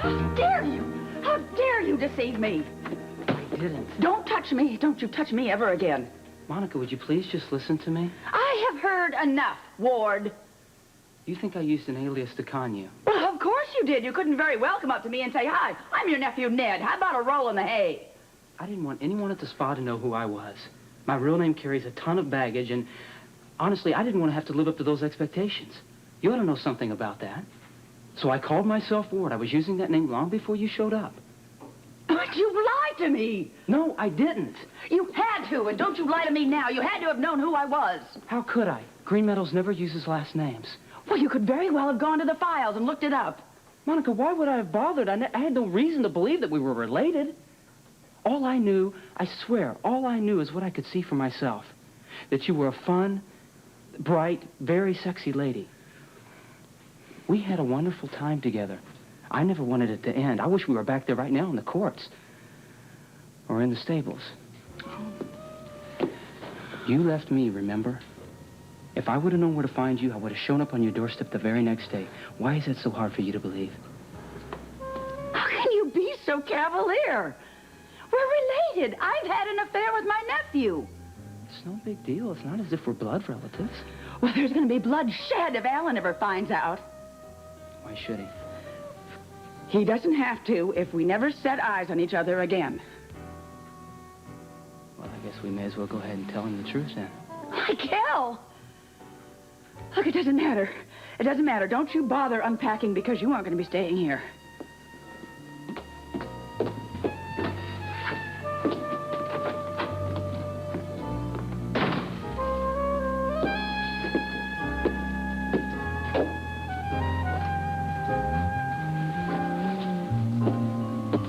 How dare you? How dare you deceive me? I didn't. Don't touch me. Don't you touch me ever again. Monica, would you please just listen to me? I have heard enough, Ward. You think I used an alias to con you? Well, of course you did. You couldn't very well come up to me and say, hi, I'm your nephew Ned. How about a roll in the hay? I didn't want anyone at the spa to know who I was. My real name carries a ton of baggage, and honestly, I didn't want to have to live up to those expectations. You ought to know something about that. So I called myself Ward. I was using that name long before you showed up. But you lied to me. No, I didn't. You had to, and don't you lie to me now. You had to have known who I was. How could I? Green Meadows never uses last names. Well, you could very well have gone to the files and looked it up. Monica, why would I have bothered? I had no reason to believe that we were related. All I knew, I swear, all I knew is what I could see for myself. That you were a fun, bright, very sexy lady. We had a wonderful time together. I never wanted it to end. I wish we were back there right now in the courts. Or in the stables. You left me, remember? If I would have known where to find you, I would have shown up on your doorstep the very next day. Why is that so hard for you to believe? How can you be so cavalier? We're related. I've had an affair with my nephew. It's no big deal. It's not as if we're blood relatives. Well, there's going to be bloodshed if Alan ever finds out. Why should he? He doesn't have to if we never set eyes on each other again. Well, I guess we may as well go ahead and tell him the truth then. Michael! Look, it doesn't matter. It doesn't matter. Don't you bother unpacking because you aren't going to be staying here.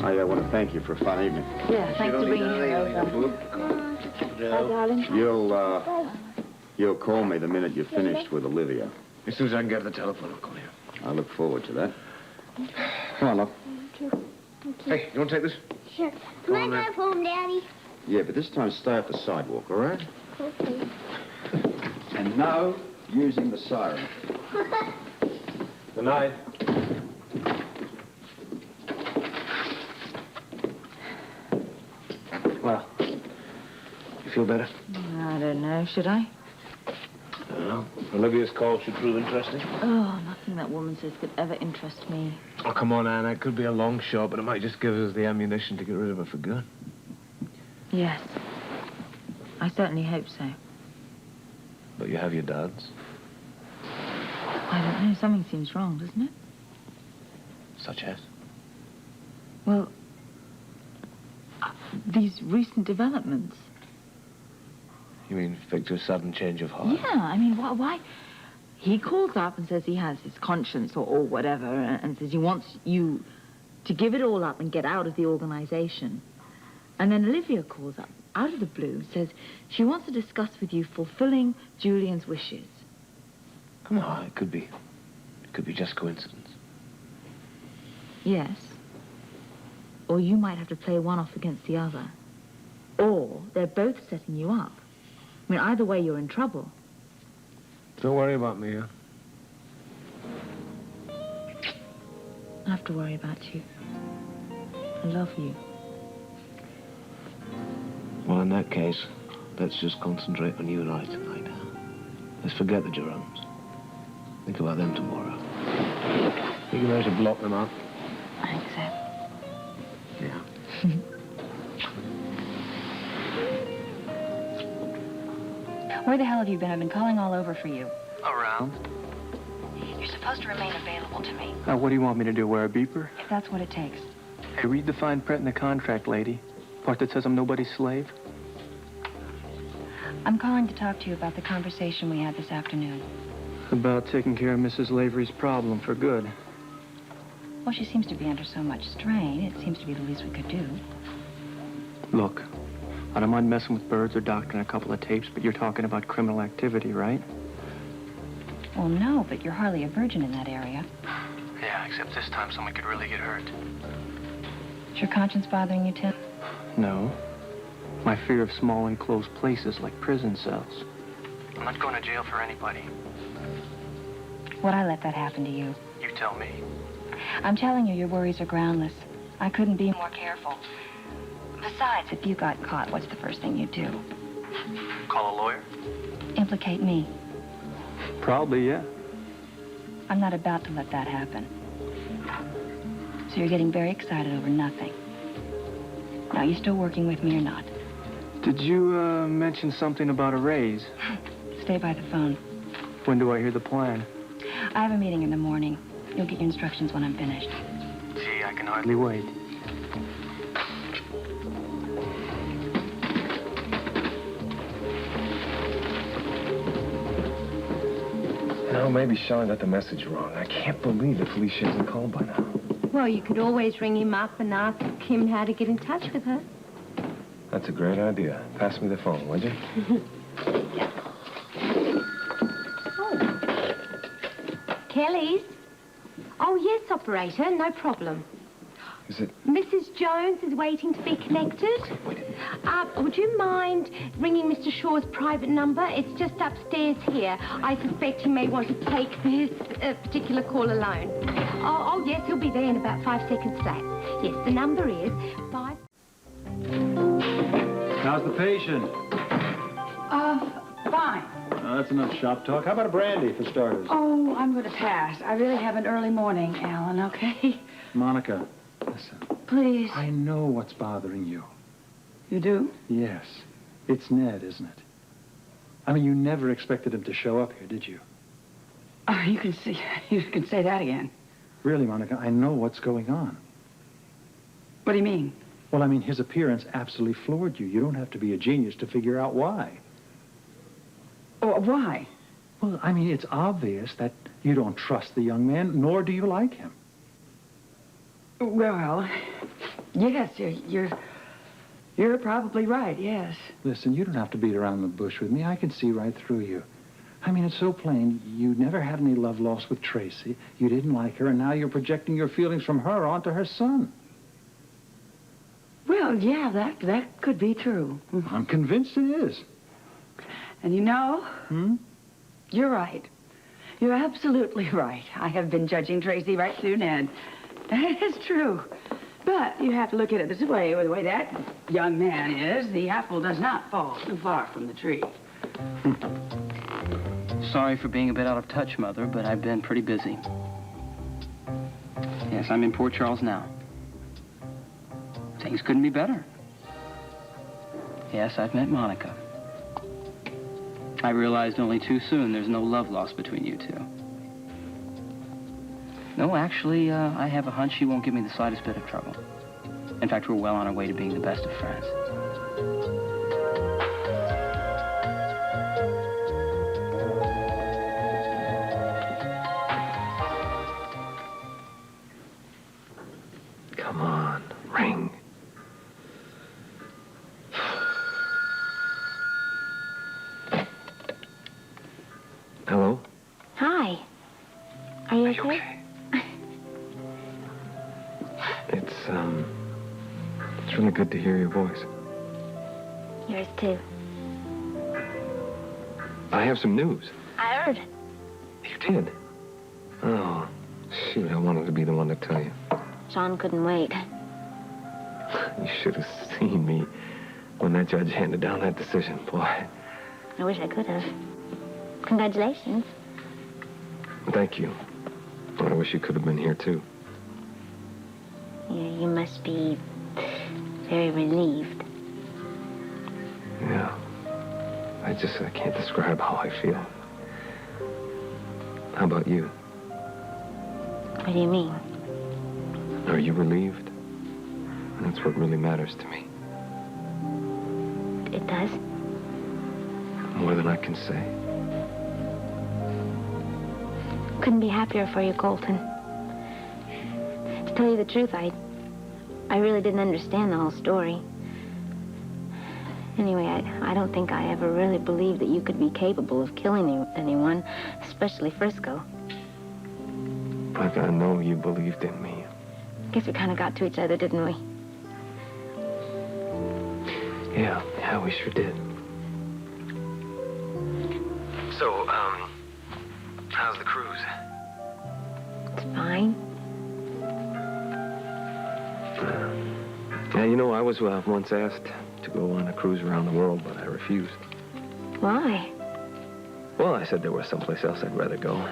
I want to thank you for a fun evening. Yeah, thanks for bringing me over. Hi, darling. You'll call me the minute you're finished with Olivia. As soon as I can get to the telephone, I'll call you. I look forward to that. Come on, love. Hey, you want to take this? Sure. Can I drive home, Daddy? Yeah, but this time stay off the sidewalk, all right? Okay. And no using the siren. Good night. Well, you feel better? I don't know, should I? Well, Olivia's call should prove interesting. Oh, nothing that woman says could ever interest me. Oh, come on, Anna. It could be a long shot, but it might just give us the ammunition to get rid of her for good. Yes. I certainly hope so. But you have your duds. I don't know. Something seems wrong, doesn't it? Such as? Well, these recent developments. You mean Victor's sudden change of heart? Yeah, I mean, why? He calls up and says he has his conscience or whatever, and says he wants you to give it all up and get out of the organization. And then Olivia calls up, out of the blue, and says she wants to discuss with you fulfilling Julian's wishes. Come on, it could be just coincidence. Yes. Or you might have to play one off against the other. Or they're both setting you up. I mean, either way, you're in trouble. Don't worry about me, huh? I have to worry about you. I love you. Well, in that case, let's just concentrate on you and I tonight. Let's forget the Jeromes. Think about them tomorrow. Think about how to block them out. I think so. Yeah. Where the hell have you been? I've been calling all over for you. Around? You're supposed to remain available to me, What do you want me to do, wear a beeper? if that's what it takes. Hey, read the fine print in the contract, lady. Part that says I'm nobody's slave. I'm calling to talk to you about the conversation we had this afternoon. About taking care of Mrs. Lavery's problem for good. Well, she seems to be under so much strain. It seems to be the least we could do. Look, I don't mind messing with birds or doctoring a couple of tapes, but you're talking about criminal activity, right? Well, no, but you're hardly a virgin in that area. Yeah, except this time someone could really get hurt. Is your conscience bothering you, Tim? No. My fear of small enclosed places like prison cells. I'm not going to jail for anybody. Would I let that happen to you? You tell me. I'm telling you, your worries are groundless. I couldn't be more careful. Besides, if you got caught, what's the first thing you'd do? Call a lawyer? Implicate me. Probably, yeah. I'm not about to let that happen. So you're getting very excited over nothing. Now, you still working with me or not? Did you mention something about a raise? Stay by the phone. When do I hear the plan? I have a meeting in the morning. You'll get your instructions when I'm finished. Gee, I can hardly wait. No, maybe Sean got the message wrong. I can't believe that Felicia hasn't called by now. Well, you could always ring him up and ask him how to get in touch with her. That's a great idea. Pass me the phone, would you? Kelly's? Oh, yes, operator, no problem. Is it... Mrs. Jones is waiting to be connected. Would you mind ringing Mr. Shaw's private number? It's just upstairs here. I suspect he may want to take this particular call alone. Oh, yes, he'll be there in about 5 seconds flat. Yes, the number is 5... How's the patient? Fine. That's enough shop talk. How about a brandy for starters? Oh, I'm going to pass. I really have an early morning, Alan, okay? Monica, listen. Please. I know what's bothering you. You do? Yes. It's Ned, isn't it? I mean, you never expected him to show up here, did you? Oh, you can say that again. Really, Monica, I know what's going on. What do you mean? Well, I mean, his appearance absolutely floored you. You don't have to be a genius to figure out why. Oh, why? Well, I mean, it's obvious that you don't trust the young man, nor do you like him. Well, yes, you're probably right, yes. Listen, you don't have to beat around the bush with me. I can see right through you. I mean, it's so plain. You never had any love lost with Tracy. You didn't like her, and now you're projecting your feelings from her onto her son. Well, yeah, that could be true. I'm convinced it is. And you know, you're right. You're absolutely right. I have been judging Tracy right through Ned. It's true. But you have to look at it this way, the way that young man is. The apple does not fall too far from the tree. Sorry for being a bit out of touch, Mother, but I've been pretty busy. Yes, I'm in Port Charles now. Things couldn't be better. Yes, I've met Monica. I realized only too soon there's no love lost between you two. No, actually, I have a hunch she won't give me the slightest bit of trouble. In fact, we're well on our way to being the best of friends. Come on, ring. Hello? Hi. Are you okay? It's really good to hear your voice. Yours too. I have some news. I heard. You did? Oh, shoot, I wanted to be the one to tell you. John couldn't wait. You should have seen me when that judge handed down that decision, boy. I wish I could have. Congratulations. Thank you. But I wish you could have been here, too. Yeah, you must be very relieved. Yeah. I can't describe how I feel. How about you? What do you mean? Are you relieved? That's what really matters to me. It does? More than I can say. Couldn't be happier for you, Colton. To tell you the truth, I really didn't understand the whole story. Anyway, I don't think I ever really believed that you could be capable of killing anyone, especially Frisco. But I know you believed in me. Guess we kind of got to each other, didn't we? Yeah, we sure did. So, how's the cruise? It's fine. Yeah, you know, I was once asked to go on a cruise around the world, but I refused. Why? Well, I said there was someplace else I'd rather go.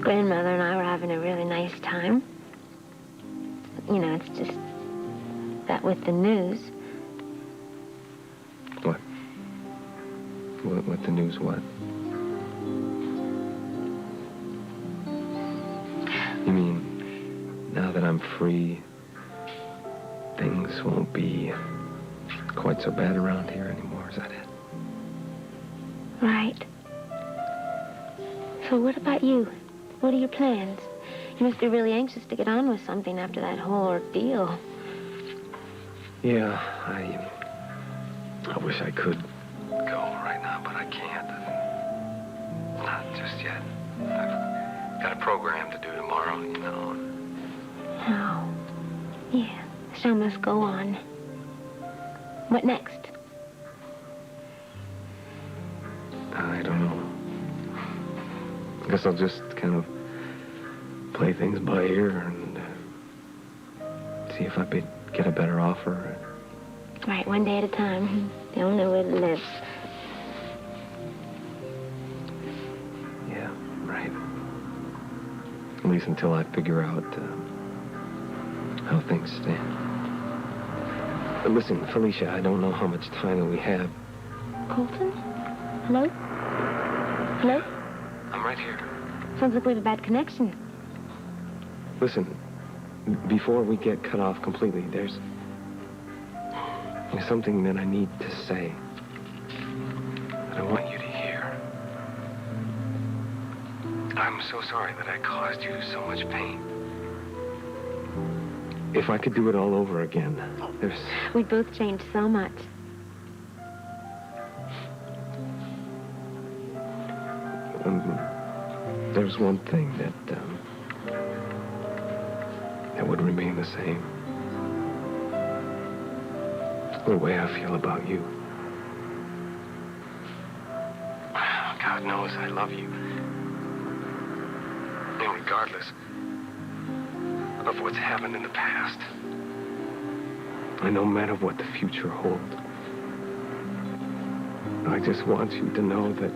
Grandmother and I were having a really nice time. You know, it's just that with the news. What? What the news, what? You mean, now that I'm free, things won't be quite so bad around here anymore, is that it? Right. So what about you? What are your plans? You must be really anxious to get on with something after that whole ordeal. Yeah, I wish I could go right now, but I can't. Not just yet. I've got a program to do tomorrow, you know. Oh. Yeah. The show must go on. What next? I don't know. I guess I'll just kind of play things by ear and see if I could get a better offer. Right, one day at a time. The only way to live. Yeah, right. At least until I figure out how things stand. But listen, Felicia, I don't know how much time that we have. Colton? Hello? Hello? I'm right here. Sounds like we have a bad connection. Listen, before we get cut off completely, there's something that I need to say that I want you to hear. I'm so sorry that I caused you so much pain. If I could do it all over again, We both changed so much. There's one thing that would remain the same. The way I feel about you. God knows I love you. And regardless of what's happened in the past, and no matter what the future holds, I just want you to know that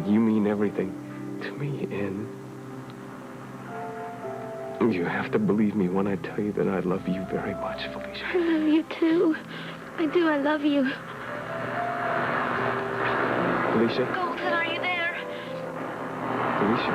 you mean everything to me, and you have to believe me when I tell you that I love you very much, Felicia. I love you too. I do, I love you. Felicia? Colton, are you there? Felicia?